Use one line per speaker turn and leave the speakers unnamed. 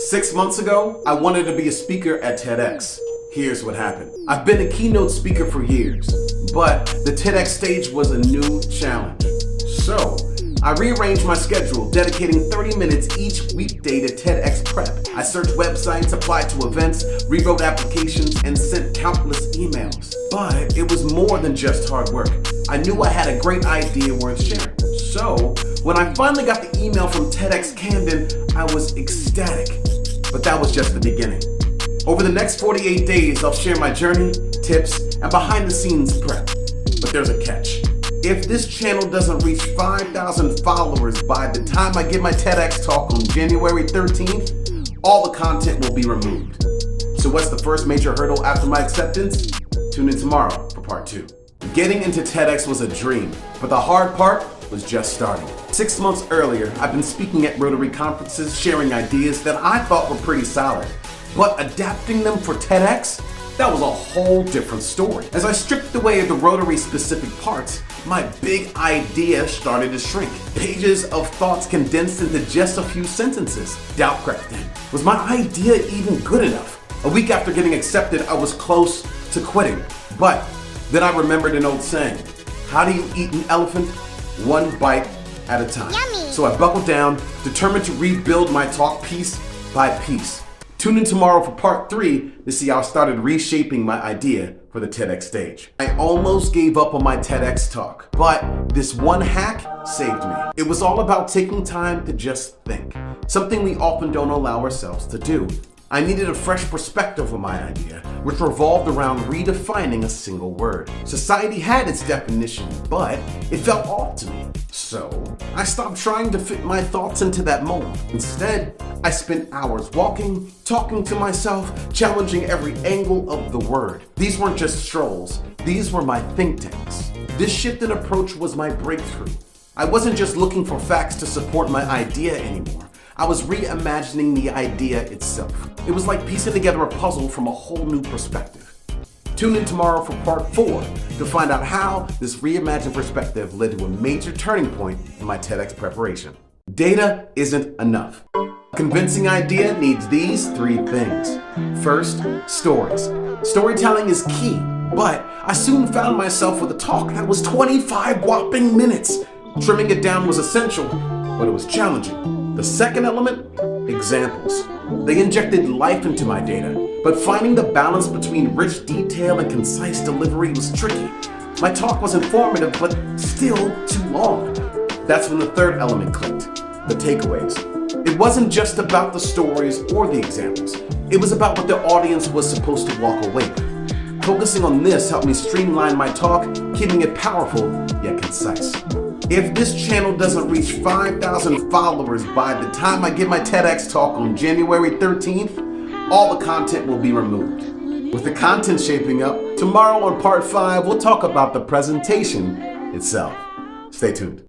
6 months ago, I wanted to be a speaker at TEDx. Here's what happened. I've been a keynote speaker for years, but the TEDx stage was a new challenge. So, I rearranged my schedule, dedicating 30 minutes each weekday to TEDx prep. I searched websites, applied to events, rewrote applications, and sent countless emails. But it was more than just hard work. I knew I had a great idea worth sharing. So, when I finally got the email from TEDx Camden, I was ecstatic. But that was just the beginning. Over the next 48 days, I'll share my journey, tips, and behind-the-scenes prep. But there's a catch. If this channel doesn't reach 5,000 followers by the time I give my TEDx talk on January 13th, all the content will be removed. So what's the first major hurdle after my acceptance? Tune in tomorrow for part 2. Getting into TEDx was a dream, but the hard part was just starting. 6 months earlier, I've been speaking at Rotary conferences, sharing ideas that I thought were pretty solid. But adapting them for TEDx? That was a whole different story. As I stripped away the Rotary specific parts, my big idea started to shrink. Pages of thoughts condensed into just a few sentences. Doubt crept in. Was my idea even good enough? A week after getting accepted, I was close to quitting. But then I remembered an old saying, how do you eat an elephant? One bite at a time.
Yummy.
So I buckled down, determined to rebuild my talk piece by piece. Tune in tomorrow for part 3 to see how I started reshaping my idea for the TEDx stage. I almost gave up on my TEDx talk, but this one hack saved me. It was all about taking time to just think, something we often don't allow ourselves to do. I needed a fresh perspective on my idea, which revolved around redefining a single word. Society had its definition, but it felt off to me. So, I stopped trying to fit my thoughts into that mold. Instead, I spent hours walking, talking to myself, challenging every angle of the word. These weren't just strolls, these were my think tanks. This shift in approach was my breakthrough. I wasn't just looking for facts to support my idea anymore. I was reimagining the idea itself. It was like piecing together a puzzle from a whole new perspective. Tune in tomorrow for part 4 to find out how this reimagined perspective led to a major turning point in my TEDx preparation. Data isn't enough. A convincing idea needs these 3 things. First, stories. Storytelling is key, but I soon found myself with a talk that was 25 whopping minutes. Trimming it down was essential, but it was challenging. The second element, examples. They injected life into my data, but finding the balance between rich detail and concise delivery was tricky. My talk was informative, but still too long. That's when the third element clicked, the takeaways. It wasn't just about the stories or the examples. It was about what the audience was supposed to walk away with. Focusing on this helped me streamline my talk, keeping it powerful yet concise. If this channel doesn't reach 5,000 followers by the time I give my TEDx talk on January 13th, all the content will be removed. With the content shaping up, tomorrow on part 5, we'll talk about the presentation itself. Stay tuned.